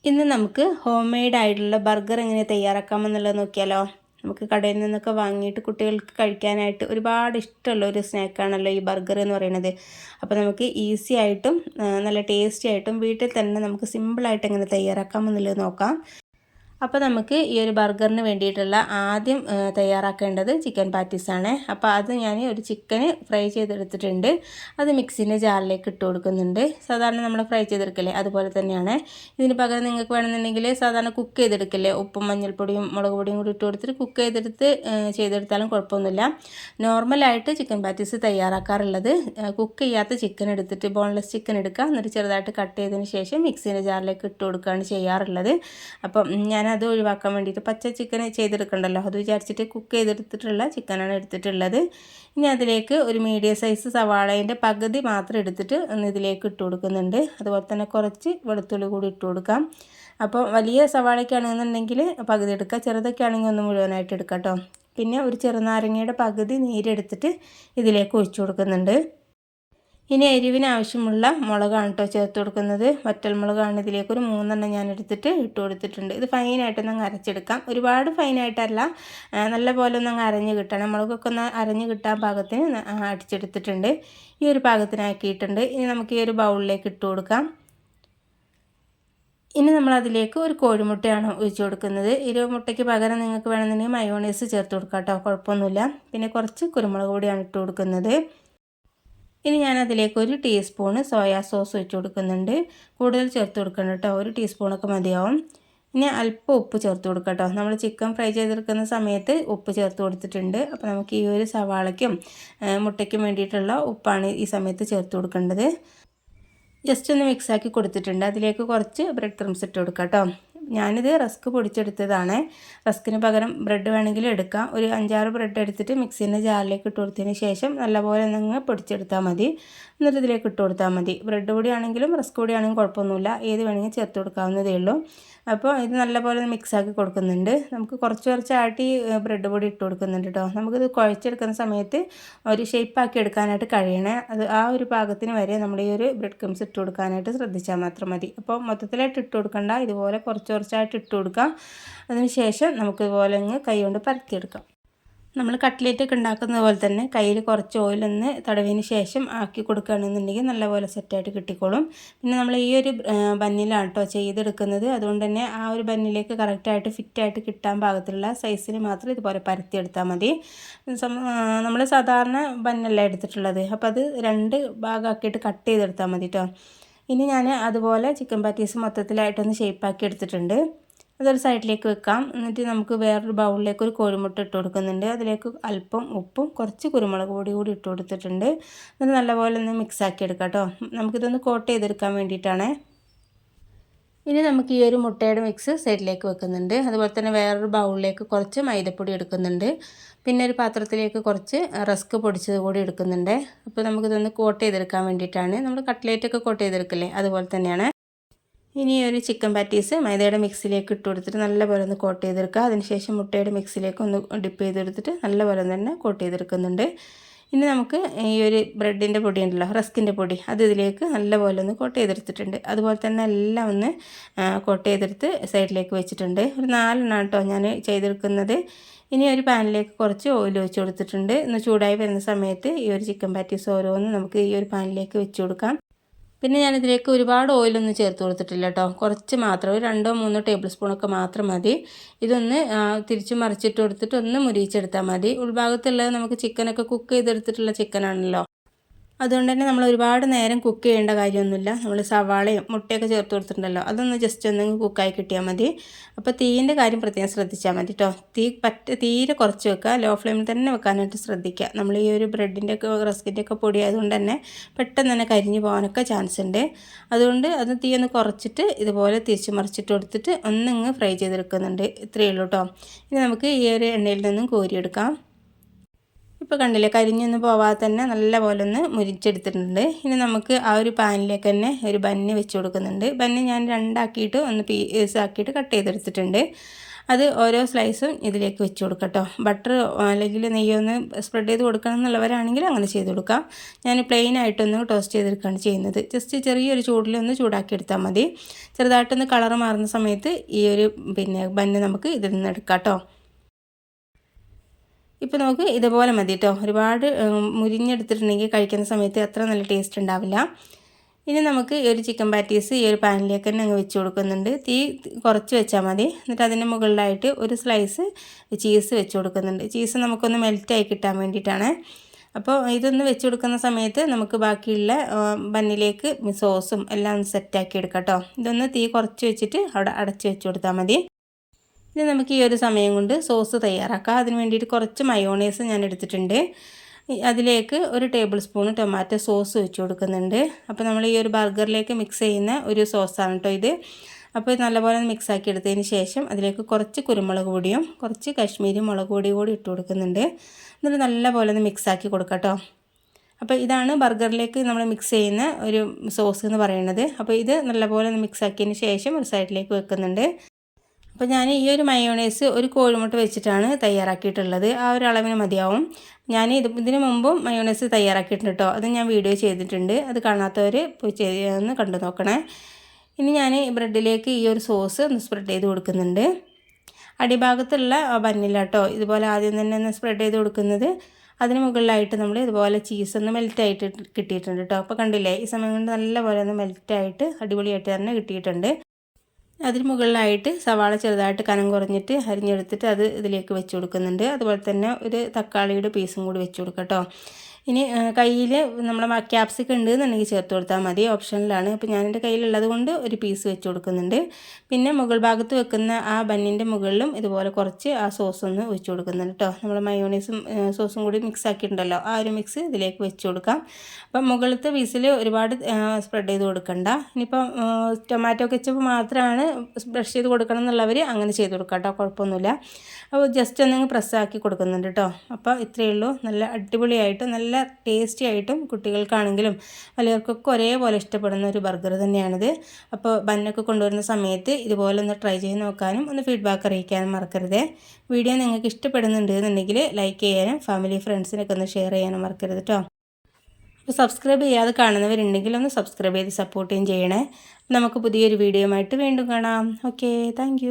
ഇന്ന് നമുക്ക് home made ആയിട്ടുള്ള ബർഗർ എങ്ങനെ തയ്യാറാക്കാമെന്നുള്ളത് നോക്കിയാലോ. നമുക്ക് കടയിൽ നിന്നൊക്കെ വാങ്ങിയിട്ട് കുട്ടികൾക്ക് കഴിക്കാനായിട്ട് ഒരുപാട് ഇഷ്ടമുള്ള ഒരു സ്നാക്കാണല്ലോ ഈ ബർഗർ എന്ന് പറയുന്നത്. അപ്പോൾ നമുക്ക് ഈസി ആയിട്ടും നല്ല ടേസ്റ്റി ആയിട്ടും വീട്ടിൽ തന്നെ നമുക്ക് സിമ്പിളായിട്ട് എങ്ങനെ തയ്യാറാക്കാമെന്നുള്ളത് നോക്കാം. അപ്പോൾ നമുക്ക് ഈ ഒരു ബർഗറിന് വേണ്ടിയിട്ടുള്ള ആദ്യം തയ്യാറാക്കേണ്ടത് ചിക്കൻ പാറ്റീസാണ്. അപ്പോൾ അത് ഞാൻ ഒരു ചിക്കന് ഫ്രൈ ചെയ്തെടുത്തിട്ടുണ്ട്. അത് മിക്സിൻ്റെ ജാറിലേക്ക് ഇട്ട് കൊടുക്കുന്നുണ്ട്. സാധാരണ നമ്മൾ ഫ്രൈ ചെയ്തെടുക്കല്ലേ അതുപോലെ തന്നെയാണ്. ഇതിന് പകരം നിങ്ങൾക്ക് വേണമെന്നുണ്ടെങ്കിൽ സാധാരണ കുക്ക് ചെയ്തെടുക്കല്ലേ, ഉപ്പും മഞ്ഞൾപ്പൊടിയും മുളക് പൊടിയും കൂടി ഇട്ട് കൊടുത്തിട്ട് കുക്ക് ചെയ്തെടുത്താലും കുഴപ്പമൊന്നുമില്ല. നോർമലായിട്ട് ചിക്കൻ പാറ്റീസ് തയ്യാറാക്കാറുള്ളത് കുക്ക് ചെയ്യാത്ത ചിക്കൻ എടുത്തിട്ട് ബോൺലെസ് ചിക്കൻ എടുക്കുക, എന്നിട്ട് ചെറുതായിട്ട് കട്ട് ചെയ്തതിന് ശേഷം മിക്സിൻ്റെ ജാറിലേക്ക് ഇട്ട് കൊടുക്കുകയാണ് ചെയ്യാറുള്ളത്. അപ്പം ഞാനത് ഒഴിവാക്കാൻ വേണ്ടിയിട്ട് പച്ച ചിക്കൻ ചെയ്തെടുക്കണ്ടല്ലോ, അത് വിചാരിച്ചിട്ട് കുക്ക് ചെയ്തെടുത്തിട്ടുള്ള ചിക്കനാണ് എടുത്തിട്ടുള്ളത്. ഇനി അതിലേക്ക് ഒരു മീഡിയം സൈസ് സവാളേൻ്റെ പകുതി മാത്രം എടുത്തിട്ട് ഒന്ന് ഇതിലേക്ക് ഇട്ട് കൊടുക്കുന്നുണ്ട്. അതുപോലെ തന്നെ കുറച്ച് വെളുത്തുള്ളി കൂടി ഇട്ട് കൊടുക്കാം. അപ്പോൾ വലിയ സവാളയ്ക്കാണെന്നുണ്ടെങ്കിൽ പകുതി എടുക്കുക, ചെറുതൊക്കെ ആണെങ്കിൽ ഒന്ന് മുഴുവനായിട്ട് എടുക്കാം കേട്ടോ. പിന്നെ ഒരു ചെറുനാരങ്ങയുടെ പകുതി നീരെടുത്തിട്ട് ഇതിലേക്ക് ഒഴിച്ചു കൊടുക്കുന്നുണ്ട്. ഇനി എരിവിന് ആവശ്യമുള്ള മുളകാണ് കേട്ടോ ചേർത്ത് കൊടുക്കുന്നത്. വറ്റൽമുളകാണ് ഇതിലേക്ക് ഒരു 3 ഞാൻ എടുത്തിട്ട് ഇട്ട് കൊടുത്തിട്ടുണ്ട്. ഇത് ഫൈനായിട്ടൊന്ന് അങ്ങ് അരച്ചെടുക്കാം, ഒരുപാട് ഫൈനായിട്ടല്ല, നല്ല പോലെ ഒന്ന് അങ്ങ് അരഞ്ഞ് കിട്ടണം. മുളകൊക്കെ ഒന്ന് അരഞ്ഞ് കിട്ടാൻ പാകത്തിന് അടിച്ചെടുത്തിട്ടുണ്ട്. ഈ ഒരു പാകത്തിനാക്കിയിട്ടുണ്ട്. ഇനി നമുക്ക് ഈ ഒരു ബൗളിലേക്ക് ഇട്ട് കൊടുക്കാം. ഇനി നമ്മൾ അതിലേക്ക് ഒരു കോഴിമുട്ടയാണ് ഒഴിച്ച് കൊടുക്കുന്നത്. ഈ ഒരു മുട്ടയ്ക്ക് പകരം നിങ്ങൾക്ക് വേണമെന്നുണ്ടെങ്കിൽ മയോണൈസ് ചേർത്ത് കൊടുക്കാം കേട്ടോ, കുഴപ്പമൊന്നുമില്ല. പിന്നെ കുറച്ച് കുരുമുളക് പൊടിയാണ് ഇട്ട് കൊടുക്കുന്നത്. ഇനി ഞാൻ അതിലേക്ക് ഒരു ടീസ്പൂണ് സോയാ സോസ് ഒഴിച്ച് കൊടുക്കുന്നുണ്ട്. കൂടുതൽ ചേർത്ത് കൊടുക്കണം കേട്ടോ, ഒരു ടീസ്പൂണൊക്കെ മതിയാവും. ഇനി അല്പം ഉപ്പ് ചേർത്ത് കൊടുക്കാം കേട്ടോ. നമ്മൾ ചിക്കൻ ഫ്രൈ ചെയ്തെടുക്കുന്ന സമയത്ത് ഉപ്പ് ചേർത്ത് കൊടുത്തിട്ടുണ്ട്. അപ്പോൾ നമുക്ക് ഈ ഒരു സവാളയ്ക്കും മുട്ടയ്ക്കും വേണ്ടിയിട്ടുള്ള ഉപ്പാണ് ഈ സമയത്ത് ചേർത്ത് കൊടുക്കേണ്ടത്. ജസ്റ്റ് ഒന്ന് മിക്സാക്കി കൊടുത്തിട്ടുണ്ട്. അതിലേക്ക് കുറച്ച് ബ്രെഡ് ക്രംസ് ഇട്ട് കൊടുക്കാം കേട്ടോ. ഞാനിത് റസ്ക് പൊടിച്ചെടുത്തതാണ്. റസ്കിന് പകരം ബ്രെഡ് വേണമെങ്കിൽ എടുക്കാം. ഒരു 5-6 ബ്രെഡ് എടുത്തിട്ട് മിക്സിൻ്റെ ജാറിലേക്ക് ഇട്ട് കൊടുത്തതിന് ശേഷം നല്ലപോലെ നിങ്ങൾ പൊടിച്ചെടുത്താൽ മതി. എന്നിട്ട് ഇതിലേക്ക് ഇട്ട് കൊടുത്താൽ മതി. ബ്രെഡ് പൊടിയാണെങ്കിലും റസ്ക് പൊടിയാണെങ്കിലും കുഴപ്പമൊന്നുമില്ല, ഏത് വേണമെങ്കിൽ ചേർത്ത് കൊടുക്കാവുന്നതേ ഉള്ളൂ. അപ്പോൾ ഇത് നല്ലപോലെ മിക്സാക്കി കൊടുക്കുന്നുണ്ട്. നമുക്ക് കുറച്ചായിട്ട് ഈ ബ്രെഡ് പൊടി ഇട്ട് കൊടുക്കുന്നുണ്ട് കേട്ടോ. നമുക്കിത് കുഴച്ചെടുക്കുന്ന സമയത്ത് ഒരു ഷേപ്പാക്കി എടുക്കാനായിട്ട് കഴിയണേ. അത് ആ ഒരു പാകത്തിന് വരെ നമ്മൾ ഈ ഒരു ബ്രെഡ് ക്രംസ് ഇട്ട് കൊടുക്കാനായിട്ട് ശ്രദ്ധിച്ചാൽ മാത്രം മതി. അപ്പോൾ മൊത്തത്തിലായിട്ട് ഇട്ട് കൊടുക്കണ്ട, ഇതുപോലെ കുറച്ചായിട്ട് ഇട്ട് കൊടുക്കാം. അതിന് ശേഷം നമുക്കിതുപോലെ കൈ കൊണ്ട് പരത്തിയെടുക്കാം. നമ്മൾ കട്ട്ലേറ്റൊക്കെ ഉണ്ടാക്കുന്ന പോലെ തന്നെ കയ്യിൽ കുറച്ച് ഓയിലൊന്ന് തടവിന് ശേഷം ആക്കി കൊടുക്കുകയാണെന്നുണ്ടെങ്കിൽ നല്ലപോലെ സെറ്റായിട്ട് കിട്ടിക്കോളും. പിന്നെ നമ്മൾ ഈ ഒരു ബന്നിലാണ് കേട്ടോ ചെയ്തെടുക്കുന്നത്. അതുകൊണ്ട് തന്നെ ആ ഒരു ബന്നിലേക്ക് കറക്റ്റായിട്ട് ഫിറ്റായിട്ട് കിട്ടാൻ പാകത്തിലുള്ള സൈസിന് മാത്രം ഇതുപോലെ പരത്തിയെടുത്താൽ മതി. നമ്മൾ സാധാരണ ബന്നല്ല എടുത്തിട്ടുള്ളത്, അപ്പോൾ അത് 2 ഭാഗമാക്കിയിട്ട് കട്ട് ചെയ്തെടുത്താൽ മതി കേട്ടോ. ഇനി ഞാൻ അതുപോലെ ചിക്കൻ പാറ്റീസ് മൊത്തത്തിലായിട്ടൊന്ന് ഷേപ്പാക്കി എടുത്തിട്ടുണ്ട്. അതൊരു സൈഡിലേക്ക് വെക്കാം. എന്നിട്ട് നമുക്ക് വേറൊരു ബൗളിലേക്ക് ഒരു കോഴിമുട്ട ഇട്ട് കൊടുക്കുന്നുണ്ട്. അതിലേക്ക് അല്പം ഉപ്പും കുറച്ച് കുരുമുളക് പൊടി കൂടി ഇട്ട് കൊടുത്തിട്ടുണ്ട്. എന്നിട്ട് നല്ലപോലെ ഒന്ന് മിക്സാക്കി എടുക്കാം കേട്ടോ. നമുക്കിതൊന്ന് കോട്ട് ചെയ്തെടുക്കാൻ വേണ്ടിയിട്ടാണ്. ഇനി നമുക്ക് ഈ ഒരു മുട്ടയുടെ മിക്സ് സൈഡിലേക്ക് വെക്കുന്നുണ്ട്. അതുപോലെ തന്നെ വേറൊരു ബൗളിലേക്ക് കുറച്ച് മൈദപ്പൊടി എടുക്കുന്നുണ്ട്. പിന്നെ ഒരു പാത്രത്തിലേക്ക് കുറച്ച് റസ്ക് പൊടിച്ചത് കൂടി എടുക്കുന്നുണ്ട്. അപ്പോൾ നമുക്കിതൊന്ന് കോട്ട് ചെയ്തെടുക്കാൻ വേണ്ടിയിട്ടാണ്. നമ്മൾ കട്ട്ലേറ്റൊക്കെ കോട്ട് ചെയ്തെടുക്കില്ലേ അതുപോലെ തന്നെയാണ്. ഇനി ഒരു ചിക്കൻ പാറ്റീസ് മൈദയുടെ മിക്സിലേക്ക് ഇട്ട് കൊടുത്തിട്ട് നല്ലപോലെ ഒന്ന് കോട്ട് ചെയ്തെടുക്കുക. അതിനുശേഷം മുട്ടയുടെ മിക്സിലേക്ക് ഒന്ന് ഡിപ്പ് ചെയ്തെടുത്തിട്ട് നല്ലപോലെ തന്നെ കോട്ട് ചെയ്തെടുക്കുന്നുണ്ട്. ഇനി നമുക്ക് ഈ ഒരു ബ്രെഡിൻ്റെ പൊടി ഉണ്ടല്ലോ, റസ്കിൻ്റെ പൊടി, അത് ഇതിലേക്ക് നല്ലപോലെ ഒന്ന് കോട്ട് ചെയ്തെടുത്തിട്ടുണ്ട്. അതുപോലെ തന്നെ എല്ലാം ഒന്ന് കോട്ട് ചെയ്തെടുത്ത് സൈഡിലേക്ക് വെച്ചിട്ടുണ്ട്. ഒരു 4 കേട്ടോ ഞാൻ ചെയ്തെടുക്കുന്നത്. ഇനി ഒരു പാനിലേക്ക് കുറച്ച് ഓയിൽ ഒഴിച്ച് കൊടുത്തിട്ടുണ്ട്. ഒന്ന് ചൂടായി വരുന്ന സമയത്ത് ഈ ഒരു ചിക്കൻ പാറ്റീസ് ഓരോന്നും നമുക്ക് ഈ ഒരു പാനിലേക്ക് വെച്ച് കൊടുക്കാം. പിന്നെ ഞാനിതിലേക്ക് ഒരുപാട് ഓയിലൊന്നും ചേർത്ത് കൊടുത്തിട്ടില്ല കേട്ടോ, കുറച്ച് മാത്രം, ഒരു 2-3 ടേബിൾ സ്പൂണൊക്കെ മാത്രം മതി. ഇതൊന്ന് തിരിച്ച് മറിച്ചിട്ട് കൊടുത്തിട്ട് ഒന്ന് മുരിയിച്ചെടുത്താൽ മതി. ഉൾഭാഗത്തുള്ളത് നമുക്ക് ചിക്കനൊക്കെ കുക്ക് ചെയ്തെടുത്തിട്ടുള്ള ചിക്കനാണല്ലോ, അതുകൊണ്ട് തന്നെ നമ്മൾ ഒരുപാട് നേരം കുക്ക് ചെയ്യേണ്ട കാര്യമൊന്നുമില്ല. നമ്മൾ സവാളയും മുട്ടയൊക്കെ ചേർത്ത് കൊടുത്തിട്ടുണ്ടല്ലോ, അതൊന്ന് ജസ്റ്റ് ഒന്ന് കുക്കായി കിട്ടിയാൽ മതി. അപ്പോൾ തീയിൻ്റെ കാര്യം പ്രത്യേകം ശ്രദ്ധിച്ചാൽ മതി കേട്ടോ. തീരെ കുറച്ച് വെക്കുക, ലോ ഫ്ലെയിമിൽ തന്നെ വെക്കാനായിട്ട് ശ്രദ്ധിക്കുക. നമ്മൾ ഈ ഒരു ബ്രെഡിൻ്റെ ഒക്കെ റസ്കിൻ്റെ ഒക്കെ പൊടി ആയതുകൊണ്ട് തന്നെ പെട്ടെന്ന് തന്നെ കരിഞ്ഞു പോകാനൊക്കെ ചാൻസ് ഉണ്ട്. അതുകൊണ്ട് അത് തീ ഒന്ന് കുറച്ചിട്ട് ഇതുപോലെ തിരിച്ച് മറിച്ചിട്ട് കൊടുത്തിട്ട് ഒന്നിങ്ങ് ഫ്രൈ ചെയ്തെടുക്കുന്നുണ്ട്. ഇത്രയേ ഉള്ളൂ കേട്ടോ. ഇനി നമുക്ക് ഈ ഒരു എണ്ണയിൽ നിന്നും കോരിയെടുക്കാം. ഇപ്പോൾ കണ്ടില്ലേ, കരിഞ്ഞൊന്നും പോവാതെ തന്നെ നല്ലപോലെ ഒന്ന് മുരിച്ചെടുത്തിട്ടുണ്ട്. ഇനി നമുക്ക് ആ ഒരു പാനിലേക്ക് തന്നെ ഒരു ബന്ന് വെച്ച് കൊടുക്കുന്നുണ്ട്. ബന്ന് ഞാൻ 2 ആക്കിയിട്ട് ഒന്ന് പീസാക്കിയിട്ട് കട്ട് ചെയ്തെടുത്തിട്ടുണ്ട്. അത് ഓരോ സ്ലൈസും ഇതിലേക്ക് വെച്ച് കൊടുക്കാം കേട്ടോ. ബട്ടർ അല്ലെങ്കിൽ നെയ്യൊന്ന് സ്പ്രെഡ് ചെയ്ത് കൊടുക്കണം എന്നുള്ളവരാണെങ്കിൽ അങ്ങനെ ചെയ്ത് കൊടുക്കാം. ഞാൻ പ്ലെയിൻ ആയിട്ടൊന്ന് ടോസ്റ്റ് ചെയ്തെടുക്കുകയാണ് ചെയ്യുന്നത്. ജസ്റ്റ് ചെറിയൊരു ചൂടിലൊന്ന് ചൂടാക്കി എടുത്താൽ മതി. ചെറുതായിട്ടൊന്ന് കളർ മാറുന്ന സമയത്ത് ഈ ഒരു ബന്ന് നമുക്ക് ഇതിൽ നിന്ന് എടുക്കാം കേട്ടോ. ഇപ്പോൾ നമുക്ക് ഇതുപോലെ മതി കേട്ടോ. ഒരുപാട് മുരിഞ്ഞെടുത്തിട്ടുണ്ടെങ്കിൽ കഴിക്കുന്ന സമയത്ത് അത്ര നല്ല ടേസ്റ്റ് ഉണ്ടാവില്ല. ഇനി നമുക്ക് ഈ ഒരു ചിക്കൻ പാറ്റീസ് ഈ ഒരു പാനിലേക്ക് തന്നെ അങ്ങ് വെച്ച് കൊടുക്കുന്നുണ്ട്. തീ കുറച്ച് വെച്ചാൽ മതി. എന്നിട്ട് അതിൻ്റെ മുകളിലായിട്ട് ഒരു സ്ലൈസ് ചീസ് വെച്ച് കൊടുക്കുന്നുണ്ട്. ചീസ് നമുക്കൊന്ന് മെൽറ്റായി കിട്ടാൻ വേണ്ടിയിട്ടാണ്. അപ്പോൾ ഇതൊന്ന് വെച്ച് കൊടുക്കുന്ന സമയത്ത് നമുക്ക് ബാക്കിയുള്ള ബന്നിലേക്ക് സോസും എല്ലാം സെറ്റാക്കി എടുക്കാം കേട്ടോ. ഇതൊന്ന് തീ കുറച്ച് വെച്ചിട്ട് അവിടെ അടച്ച് വെച്ച് കൊടുത്താൽ മതി. ഇനി നമുക്ക് ഈ ഒരു സമയം കൊണ്ട് സോസ് തയ്യാറാക്കാം. അതിന് വേണ്ടിയിട്ട് കുറച്ച് മയോണൈസ് ഞാൻ എടുത്തിട്ടുണ്ട്. അതിലേക്ക് ഒരു ടേബിൾ സ്പൂൺ ടൊമാറ്റോ സോസ് ഒഴിച്ച് കൊടുക്കുന്നുണ്ട്. അപ്പോൾ നമ്മൾ ഈ ഒരു ബർഗറിലേക്ക് മിക്സ് ചെയ്യുന്ന ഒരു സോസാണ് കേട്ടോ ഇത്. അപ്പോൾ ഇത് നല്ലപോലെ മിക്സ് ആക്കി എടുത്തതിന് ശേഷം അതിലേക്ക് കുറച്ച് കുരുമുളക് പൊടിയും കുറച്ച് കാശ്മീരി മുളക് പൊടിയും കൂടി ഇട്ട് കൊടുക്കുന്നുണ്ട്. എന്നിട്ട് നല്ലപോലെ ഒന്ന് മിക്സ് ആക്കി കൊടുക്കാം കേട്ടോ. അപ്പോൾ ഇതാണ് ബർഗറിലേക്ക് നമ്മൾ മിക്സ് ചെയ്യുന്ന ഒരു സോസ് എന്ന് പറയുന്നത്. അപ്പോൾ ഇത് നല്ലപോലെ ഒന്ന് മിക്സ് ആക്കിയതിന് ശേഷം ഒരു സൈഡിലേക്ക് വെക്കുന്നുണ്ട്. അപ്പോൾ ഞാൻ ഈ ഒരു മയോണൈസ് ഒരു കോഴിമുട്ട വെച്ചിട്ടാണ് തയ്യാറാക്കിയിട്ടുള്ളത്. ആ ഒരു അളവിന് മതിയാവും. ഞാൻ ഇതിന് മുമ്പും മയോണൈസ് തയ്യാറാക്കിയിട്ടുണ്ട് കേട്ടോ. അത് ഞാൻ വീഡിയോ ചെയ്തിട്ടുണ്ട്. അത് കാണാത്തവർ പോയി ഒന്ന് കണ്ടു നോക്കണേ. ഇനി ഞാൻ ബ്രെഡിലേക്ക് ഈ ഒരു സോസ് ഒന്ന് സ്പ്രെഡ് ചെയ്ത് കൊടുക്കുന്നുണ്ട്. അടിഭാഗത്തുള്ള ബന്നില്ല കേട്ടോ ഇതുപോലെ ആദ്യം തന്നെ ഒന്ന് സ്പ്രെഡ് ചെയ്ത് കൊടുക്കുന്നത്. അതിന് മുകളിലായിട്ട് നമ്മൾ ഇതുപോലെ ചീസ് ഒന്ന് മെൽറ്റായിട്ട് കിട്ടിയിട്ടുണ്ട് കേട്ടോ. അപ്പോൾ കണ്ടില്ലേ, ഈ സമയം കൊണ്ട് നല്ലപോലെ ഒന്ന് മെൽറ്റായിട്ട് അടിപൊളിയായിട്ട് തന്നെ കിട്ടിയിട്ടുണ്ട്. അതിന് മുകളിലായിട്ട് സവാള ചെറുതായിട്ട് കനം കുറഞ്ഞിട്ട് അരിഞ്ഞെടുത്തിട്ട് അത് ഇതിലേക്ക് വെച്ച് കൊടുക്കുന്നുണ്ട്. അതുപോലെ തന്നെ ഒരു തക്കാളിയുടെ പീസും കൂടി വെച്ച് കൊടുക്കാം കേട്ടോ. ഇനി കയ്യിൽ നമ്മുടെ ക്യാപ്സിക്കം ഉണ്ട് എന്നുണ്ടെങ്കിൽ ചേർത്ത് കൊടുത്താൽ മതി, ഓപ്ഷനിലാണ്. അപ്പോൾ ഞാൻ എൻ്റെ കയ്യിലുള്ളത് കൊണ്ട് ഒരു പീസ് വെച്ച് കൊടുക്കുന്നുണ്ട്. പിന്നെ മുകൾ ഭാഗത്ത് വെക്കുന്ന ആ ബന്നിൻ്റെ മുകളിലും ഇതുപോലെ കുറച്ച് ആ സോസ് ഒന്ന് ഒഴിച്ച് കൊടുക്കുന്നുണ്ട് കേട്ടോ. നമ്മൾ മയോണൈസും സോസും കൂടി മിക്സ് ആക്കിയിട്ടുണ്ടല്ലോ, ആ ഒരു മിക്സ് ഇതിലേക്ക് വെച്ച് കൊടുക്കാം. അപ്പം മുകളിലത്തെ പീസിൽ ഒരുപാട് സ്പ്രെഡ് ചെയ്ത് കൊടുക്കണ്ട. ഇനിയിപ്പോൾ ടൊമാറ്റോ കെച്ചപ്പ് മാത്രമാണ് ബ്രഷ് ചെയ്ത് കൊടുക്കണം എന്നുള്ളവർ അങ്ങനെ ചെയ്ത് കൊടുക്കാം കേട്ടോ, കുഴപ്പമൊന്നുമില്ല. അപ്പോൾ ജസ്റ്റ് ഒന്നങ്ങ് പ്രസ്സാക്കി കൊടുക്കുന്നുണ്ട് കേട്ടോ. അപ്പോൾ ഇത്രയേ ഉള്ളൂ. നല്ല അടിപൊളിയായിട്ട് നല്ല ടേസ്റ്റി ആയിട്ടും കുട്ടികൾക്കാണെങ്കിലും വലിയവർക്കൊക്കെ ഒരേപോലെ ഇഷ്ടപ്പെടുന്ന ഒരു ബർഗർ തന്നെയാണിത്. അപ്പോൾ ബന്നൊക്കെ കൊണ്ടുവരുന്ന സമയത്ത് ഇതുപോലെ ഒന്ന് ട്രൈ ചെയ്ത് നോക്കാനും ഒന്ന് ഫീഡ്ബാക്ക് അറിയിക്കാനും മറക്കരുത്. വീഡിയോ നിങ്ങൾക്ക് ഇഷ്ടപ്പെടുന്നുണ്ട് എന്നുണ്ടെങ്കിൽ ലൈക്ക് ചെയ്യാനും ഫാമിലി ഫ്രണ്ട്സിനൊക്കെ ഒന്ന് ഷെയർ ചെയ്യാനും മറക്കരുത് കേട്ടോ. അപ്പോൾ സബ്സ്ക്രൈബ് ചെയ്യാതെ കാണുന്നവരുണ്ടെങ്കിൽ ഒന്ന് സബ്സ്ക്രൈബ് ചെയ്ത് സപ്പോർട്ട് ചെയ്യണേ. നമുക്ക് പുതിയൊരു വീഡിയോ ആയിട്ട് വീണ്ടും കാണാം. Okay, thank